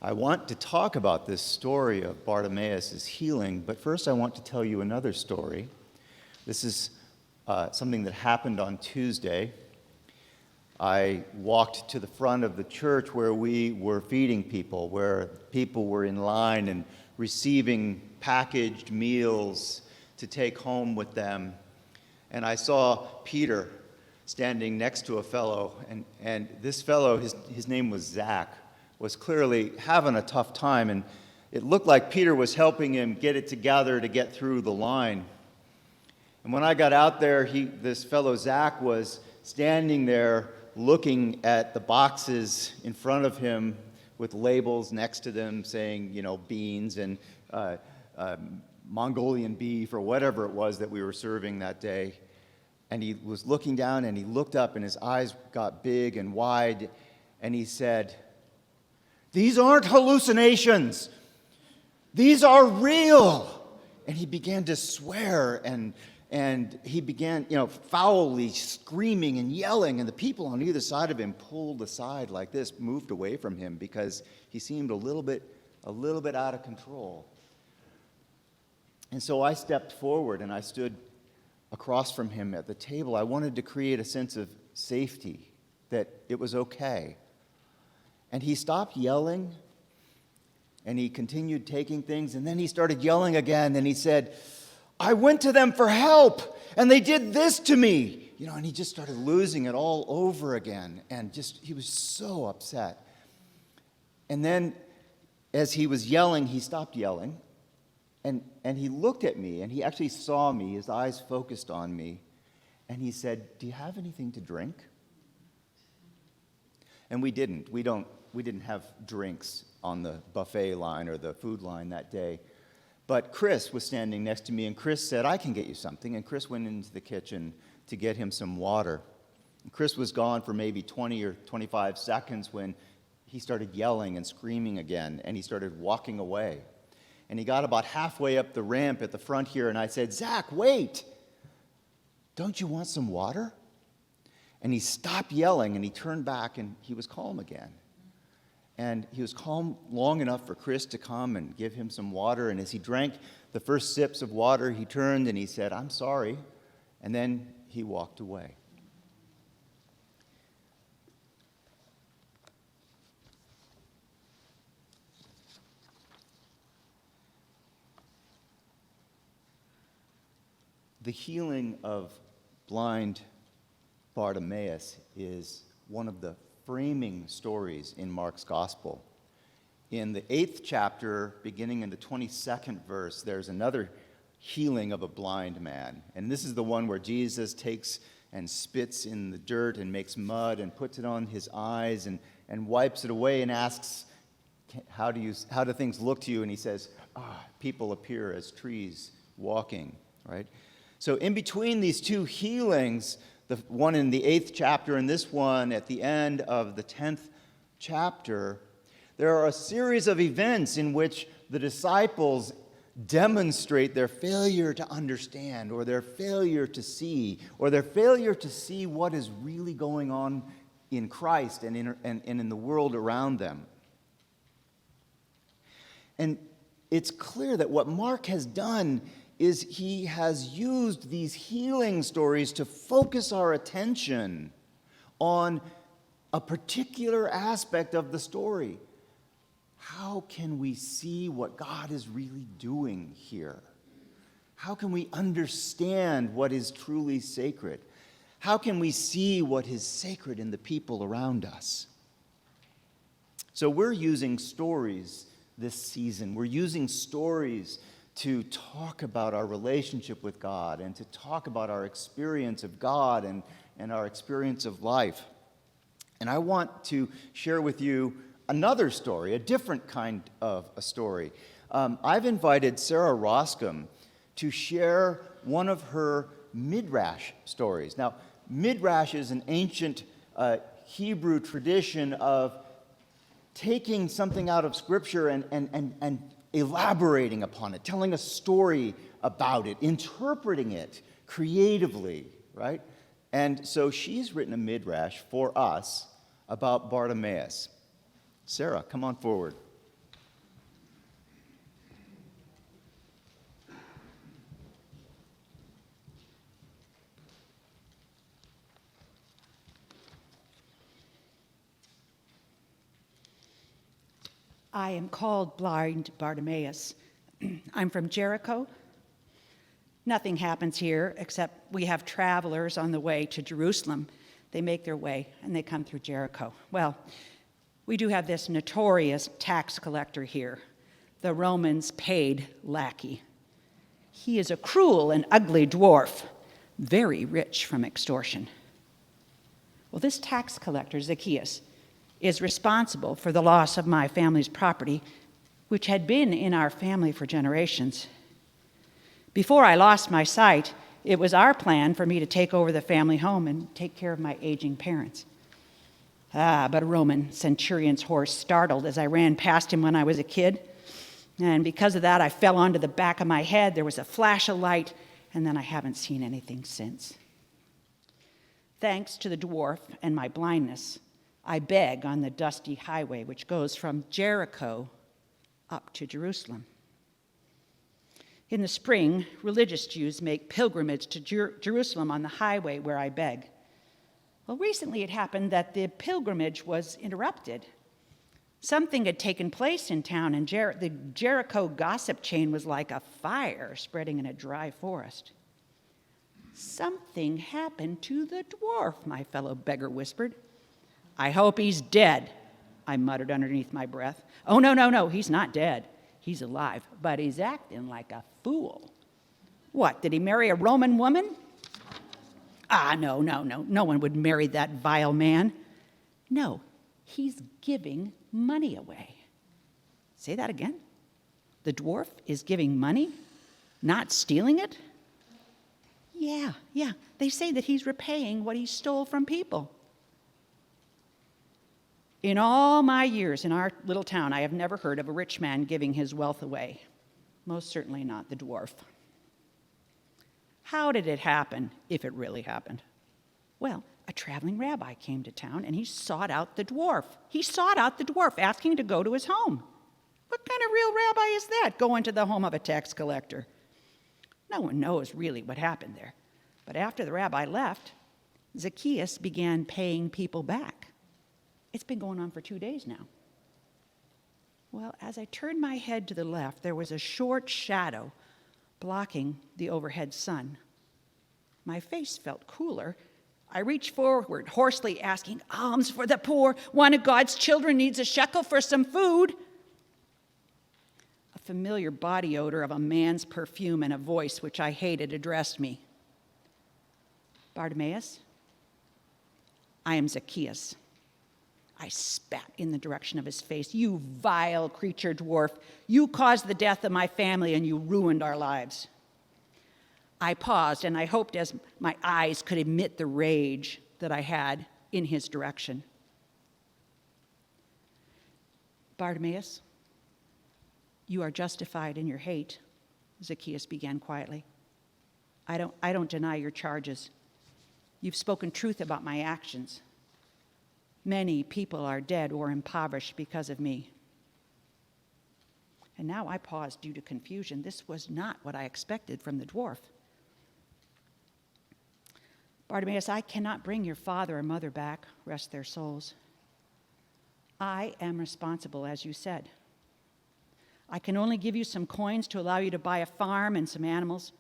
I want to talk about this story of Bartimaeus' healing, but first I want to tell you another story. This is something that happened on Tuesday. I walked to the front of the church where we were feeding people, where people were in line and receiving packaged meals to take home with them. And I saw Peter standing next to a fellow, and this fellow, his name was Zach, was clearly having a tough time, and it looked like Peter was helping him get it together to get through the line. And when I got out there, this fellow Zach was standing there looking at the boxes in front of him with labels next to them saying, beans and Mongolian beef or whatever it was that we were serving that day. And he was looking down and he looked up and his eyes got big and wide and he said, "These aren't hallucinations. These are real." And he began to swear and he began, foully screaming and yelling, and the people on either side of him pulled aside like this, moved away from him because he seemed a little bit out of control. And so I stepped forward and I stood across from him at the table. I wanted to create a sense of safety, that it was okay. And he stopped yelling, and he continued taking things, and then he started yelling again, and he said, "I went to them for help, and they did this to me." And he just started losing it all over again, and he was so upset. And then, as he was yelling, he stopped yelling, and he looked at me, and he actually saw me, his eyes focused on me, and he said, "Do you have anything to drink?" And we didn't. We didn't have drinks on the buffet line or the food line that day. But Chris was standing next to me, and Chris said, "I can get you something." And Chris went into the kitchen to get him some water. And Chris was gone for maybe 20 or 25 seconds when he started yelling and screaming again, and he started walking away. And he got about halfway up the ramp at the front here, and I said, "Zach, wait! Don't you want some water?" And he stopped yelling, and he turned back, and he was calm again. And he was calm long enough for Chris to come and give him some water. And as he drank the first sips of water, he turned and he said, "I'm sorry." And then he walked away. The healing of blind Bartimaeus is one of the framing stories in Mark's gospel. In the 8th chapter, beginning in the 22nd verse, there's another healing of a blind man. And this is the one where Jesus takes and spits in the dirt and makes mud and puts it on his eyes and wipes it away and asks, how do things look to you? And he says, people appear as trees walking, right? So in between these two healings, the one in the 8th chapter and this one at the end of the 10th chapter, there are a series of events in which the disciples demonstrate their failure to understand or their failure to see or their failure to see what is really going on in Christ and in the world around them. And it's clear that what Mark has done is he has used these healing stories to focus our attention on a particular aspect of the story. How can we see what God is really doing here? How can we understand what is truly sacred? How can we see what is sacred in the people around us? So we're using stories this season. We're using stories to talk about our relationship with God and to talk about our experience of God and our experience of life. And I want to share with you another story, a different kind of a story. I've invited Sarah Roskam to share one of her midrash stories. Now, midrash is an ancient Hebrew tradition of taking something out of Scripture and elaborating upon it, telling a story about it, interpreting it creatively, right? And so she's written a midrash for us about Bartimaeus. Sarah, come on forward. I am called blind Bartimaeus. I'm from Jericho. Nothing happens here except we have travelers on the way to Jerusalem. They make their way and they come through Jericho. Well, we do have this notorious tax collector here, the Romans' paid lackey. He is a cruel and ugly dwarf, very rich from extortion. Well, this tax collector, Zacchaeus, is responsible for the loss of my family's property, which had been in our family for generations. Before I lost my sight, it was our plan for me to take over the family home and take care of my aging parents. But a Roman centurion's horse startled as I ran past him when I was a kid. And because of that, I fell onto the back of my head. There was a flash of light, and then I haven't seen anything since. Thanks to the dwarf and my blindness, I beg on the dusty highway which goes from Jericho up to Jerusalem. In the spring, religious Jews make pilgrimage to Jerusalem on the highway where I beg. Well, recently it happened that the pilgrimage was interrupted. Something had taken place in town, and the Jericho gossip chain was like a fire spreading in a dry forest. Something happened to the dwarf, my fellow beggar whispered. I hope he's dead, I muttered underneath my breath. Oh, no, he's not dead. He's alive, but he's acting like a fool. What, did he marry a Roman woman? No. No one would marry that vile man. No, he's giving money away. Say that again. The dwarf is giving money, not stealing it? Yeah. They say that he's repaying what he stole from people. In all my years in our little town, I have never heard of a rich man giving his wealth away. Most certainly not the dwarf. How did it happen, if it really happened? Well, a traveling rabbi came to town and he sought out the dwarf. Asking to go to his home. What kind of real rabbi is that, going to the home of a tax collector? No one knows really what happened there. But after the rabbi left, Zacchaeus began paying people back. It's been going on for 2 days now. Well, as I turned my head to the left, there was a short shadow blocking the overhead sun. My face felt cooler. I reached forward, hoarsely asking, alms for the poor. One of God's children needs a shekel for some food. A familiar body odor of a man's perfume and a voice which I hated addressed me. Bartimaeus, I am Zacchaeus. I spat in the direction of his face. You vile creature, dwarf. You caused the death of my family and you ruined our lives. I paused and I hoped as my eyes could emit the rage that I had in his direction. Bartimaeus, you are justified in your hate, Zacchaeus began quietly. I don't deny your charges. You've spoken truth about my actions. Many people are dead or impoverished because of me. And now I paused due to confusion. This was not what I expected from the dwarf. Bartimaeus, I cannot bring your father or mother back, rest their souls. I am responsible, as you said. I can only give you some coins to allow you to buy a farm and some animals,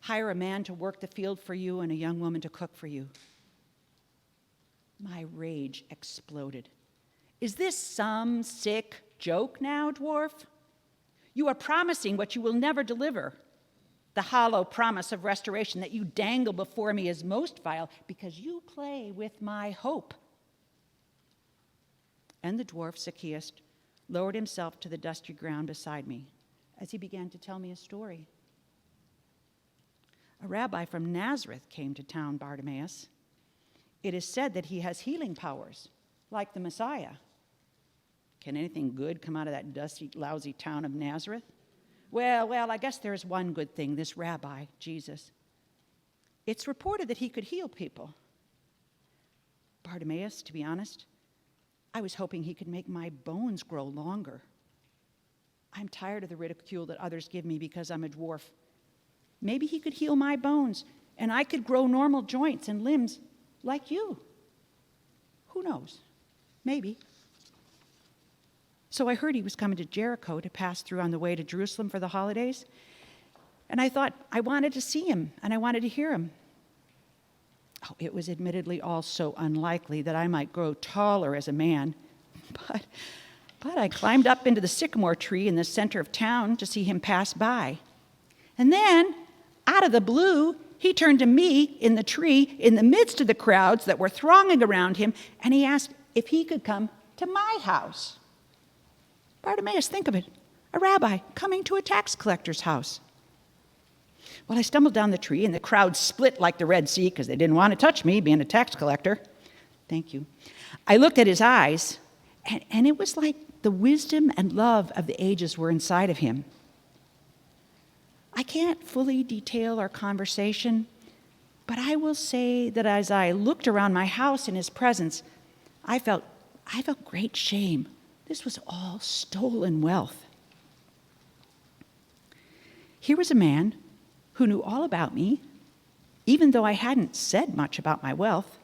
hire a man to work the field for you and a young woman to cook for you. My rage exploded. Is this some sick joke now, dwarf? You are promising what you will never deliver. The hollow promise of restoration that you dangle before me is most vile because you play with my hope. And the dwarf, Zacchaeus, lowered himself to the dusty ground beside me as he began to tell me a story. A rabbi from Nazareth came to town, Bartimaeus. It is said that he has healing powers, like the Messiah. Can anything good come out of that dusty, lousy town of Nazareth? Well, I guess there's one good thing, this rabbi, Jesus. It's reported that he could heal people. Bartimaeus, to be honest, I was hoping he could make my bones grow longer. I'm tired of the ridicule that others give me because I'm a dwarf. Maybe he could heal my bones, and I could grow normal joints and limbs like you. Who knows? Maybe. So I heard he was coming to Jericho to pass through on the way to Jerusalem for the holidays. And I thought I wanted to see him and I wanted to hear him. Oh, it was admittedly all so unlikely that I might grow taller as a man. But I climbed up into the sycamore tree in the center of town to see him pass by. And then, out of the blue, he turned to me in the tree in the midst of the crowds that were thronging around him, and he asked if he could come to my house. Bartimaeus, think of it, a rabbi coming to a tax collector's house. Well, I stumbled down the tree, and the crowd split like the Red Sea because they didn't want to touch me, being a tax collector. Thank you. I looked at his eyes, and it was like the wisdom and love of the ages were inside of him. I can't fully detail our conversation, but I will say that as I looked around my house in his presence, I felt great shame. This was all stolen wealth. Here was a man who knew all about me, even though I hadn't said much about my wealth.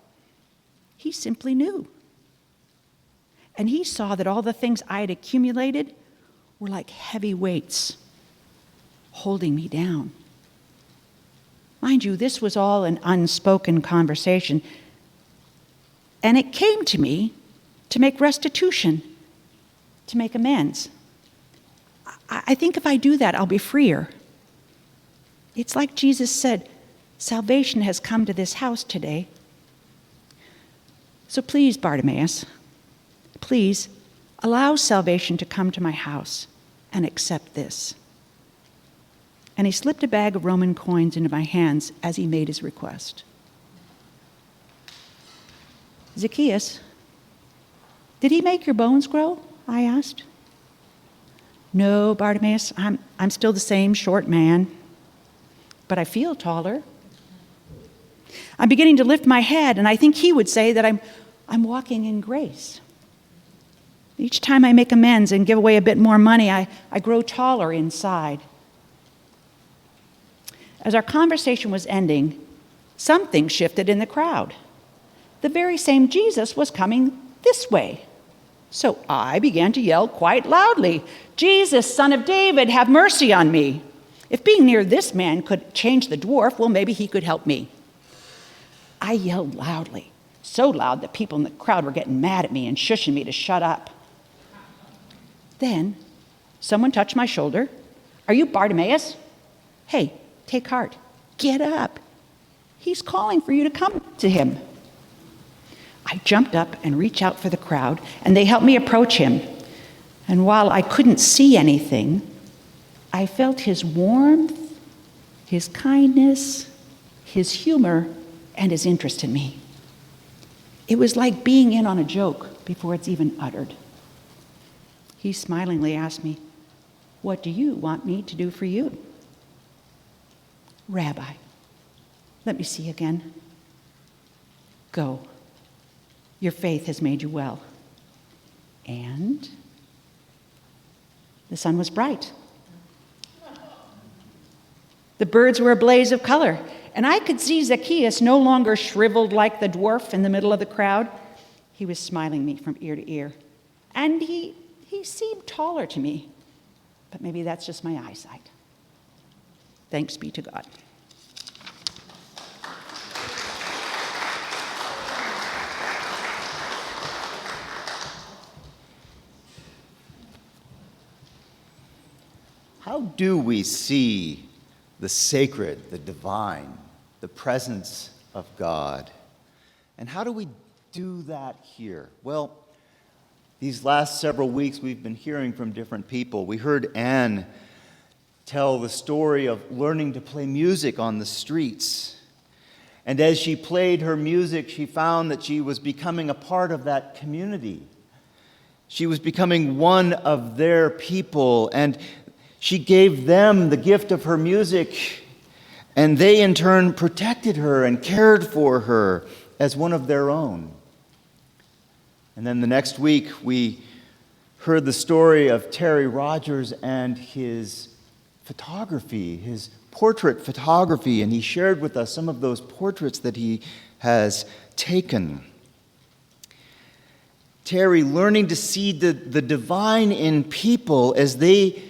He simply knew. And he saw that all the things I had accumulated were like heavy weights holding me down. Mind you, this was all an unspoken conversation, and it came to me to make restitution, to make amends. I think if I do that, I'll be freer. It's like Jesus said, salvation has come to this house today. So please, Bartimaeus, please allow salvation to come to my house and accept this. And he slipped a bag of Roman coins into my hands as he made his request. Zacchaeus, did he make your bones grow? I asked. No, Bartimaeus, I'm still the same short man, but I feel taller. I'm beginning to lift my head, and I think he would say that I'm walking in grace. Each time I make amends and give away a bit more money, I grow taller inside. As our conversation was ending, something shifted in the crowd. The very same Jesus was coming this way. So I began to yell quite loudly, "Jesus, Son of David, have mercy on me." If being near this man could change the dwarf, well, maybe he could help me. I yelled loudly, so loud that people in the crowd were getting mad at me and shushing me to shut up. Then someone touched my shoulder. "Are you Bartimaeus? Hey, take heart. Get up. He's calling for you to come to him." I jumped up and reached out for the crowd, and they helped me approach him. And while I couldn't see anything, I felt his warmth, his kindness, his humor, and his interest in me. It was like being in on a joke before it's even uttered. He smilingly asked me, "What do you want me to do for you?" "Rabbi, let me see again." "Go. Your faith has made you well." And the sun was bright. The birds were a blaze of color, and I could see Zacchaeus no longer shriveled like the dwarf in the middle of the crowd. He was smiling me from ear to ear, and he seemed taller to me, but maybe that's just my eyesight. Thanks be to God. How do we see the sacred, the divine, the presence of God? And how do we do that here? Well, these last several weeks we've been hearing from different people. We heard Anne tell the story of learning to play music on the streets. And as she played her music, she found that she was becoming a part of that community. She was becoming one of their people, and she gave them the gift of her music, and they in turn protected her and cared for her as one of their own. And then the next week, we heard the story of Terry Rogers and his photography, his portrait photography, and he shared with us some of those portraits that he has taken. Terry learning to see the divine in people as they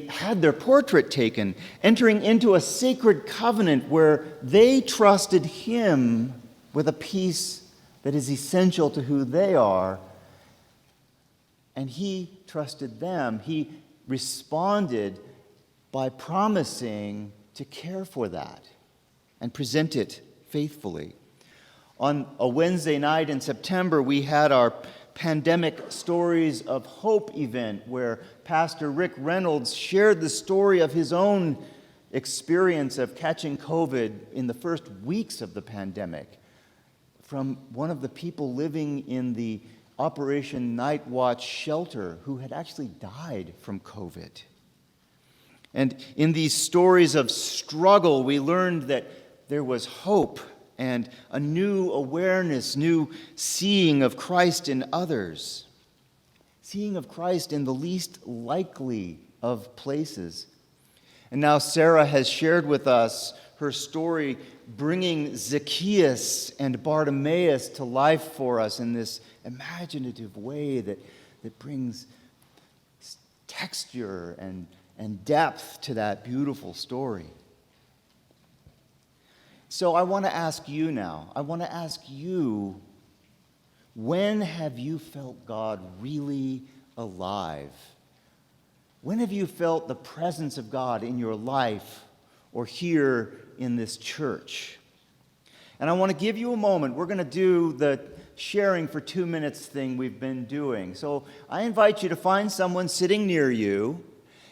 had their portrait taken, entering into a sacred covenant where they trusted him with a piece that is essential to who they are, and he trusted them. He responded by promising to care for that and present it faithfully. On a Wednesday night in September, we had our Pandemic Stories of Hope event where Pastor Rick Reynolds shared the story of his own experience of catching COVID in the first weeks of the pandemic from one of the people living in the Operation Night Watch shelter who had actually died from COVID. And in these stories of struggle, we learned that there was hope and a new awareness, new seeing of Christ in others, seeing of Christ in the least likely of places. And now Sarah has shared with us her story, bringing Zacchaeus and Bartimaeus to life for us in this imaginative way that brings texture and depth to that beautiful story. So I want to ask you now, when have you felt God really alive? When have you felt the presence of God in your life or here in this church? And I want to give you a moment. We're going to do the sharing for 2 minutes thing we've been doing. So I invite you to find someone sitting near you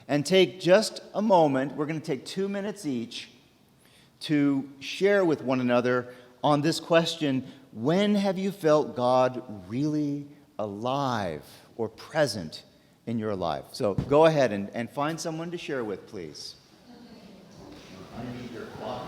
and take just a moment. We're going to take 2 minutes each to share with one another on this question: when have you felt God really alive or present in your life? So go ahead and find someone to share with, please. Underneath your clock.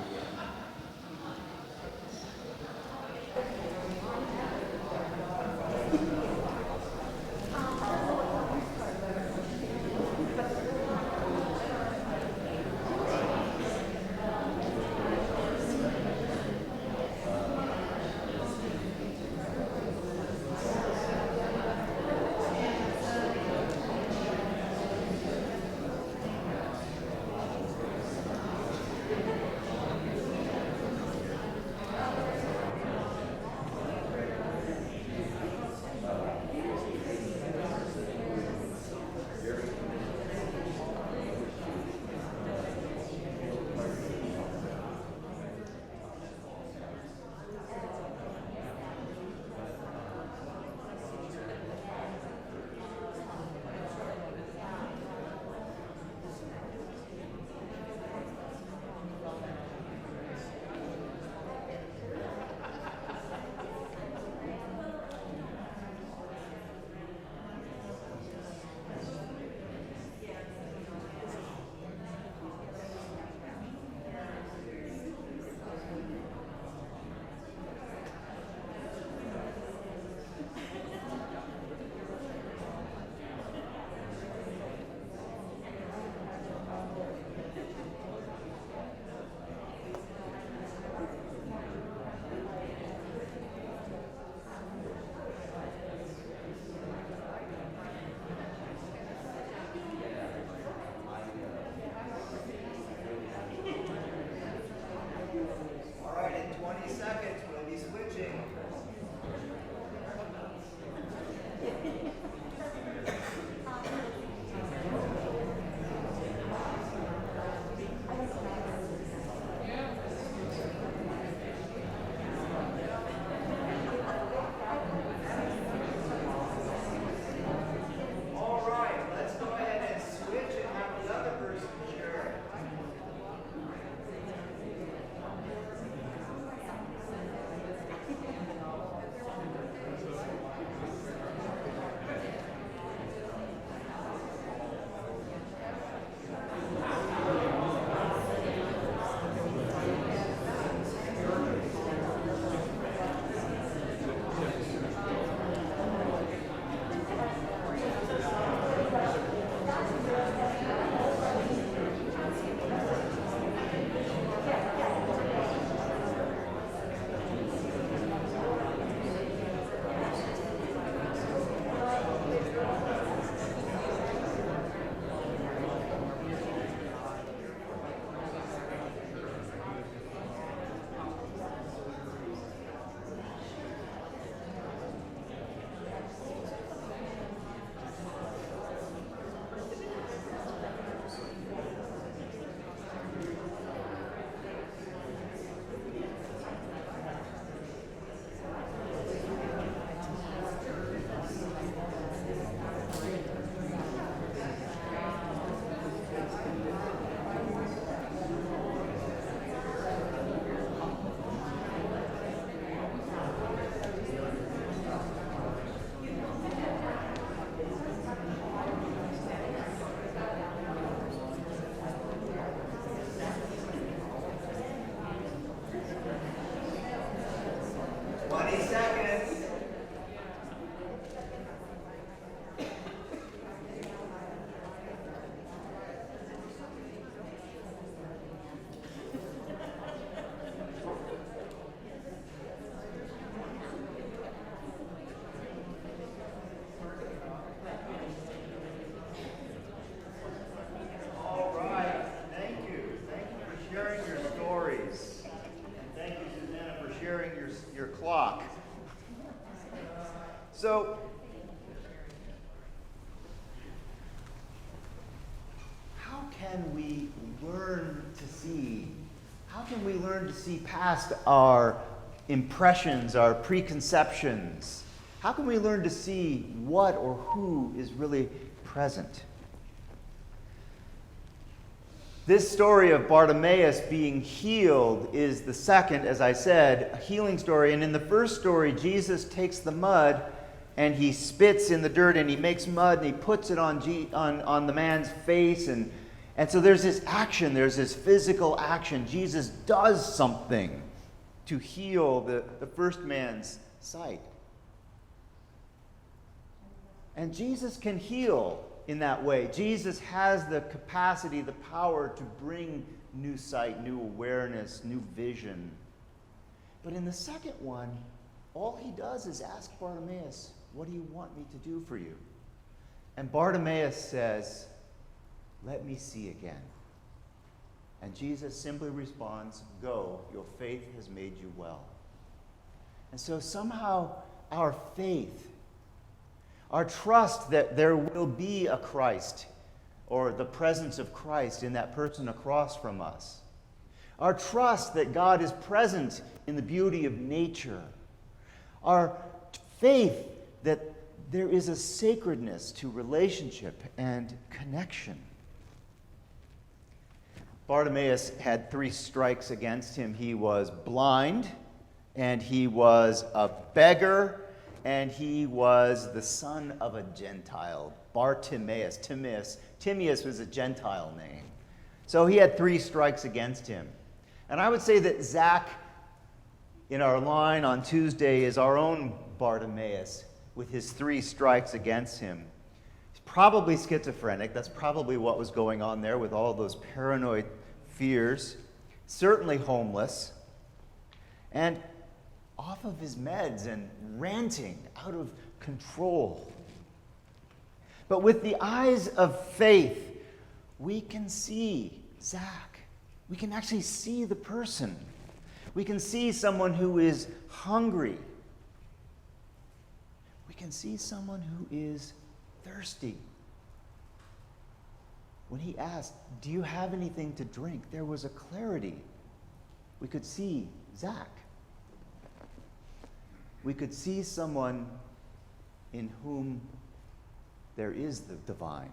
can we learn to see? How can we learn to see past our impressions, our preconceptions? How can we learn to see what or who is really present? This story of Bartimaeus being healed is the second, as I said, a healing story. And in the first story, Jesus takes the mud and he spits in the dirt and he makes mud and he puts it on the man's face. And so there's this action, there's this physical action. Jesus does something to heal the first man's sight. And Jesus can heal in that way. Jesus has the capacity, the power to bring new sight, new awareness, new vision. But in the second one, all he does is ask Bartimaeus, "What do you want me to do for you?" And Bartimaeus says, "Let me see again." And Jesus simply responds, "Go, your faith has made you well." And so somehow our faith, our trust that there will be a Christ or the presence of Christ in that person across from us, our trust that God is present in the beauty of nature, our faith that there is a sacredness to relationship and connection. Bartimaeus had 3 strikes against him. He was blind, and he was a beggar, and he was the son of a Gentile. Bartimaeus. Timaeus was a Gentile name. So he had 3 strikes against him. And I would say that Zach, in our line on Tuesday, is our own Bartimaeus with his 3 strikes against him. He's probably schizophrenic. That's probably what was going on there with all those paranoid fears. Certainly homeless. And off of his meds and ranting out of control. But with the eyes of faith, we can see Zach. We can actually see the person. We can see someone who is hungry. We can see someone who is thirsty. When he asked, "Do you have anything to drink?" there was a clarity. We could see Zach. We could see someone in whom there is the divine,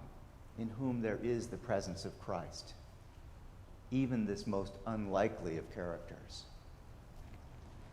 in whom there is the presence of Christ, even this most unlikely of characters.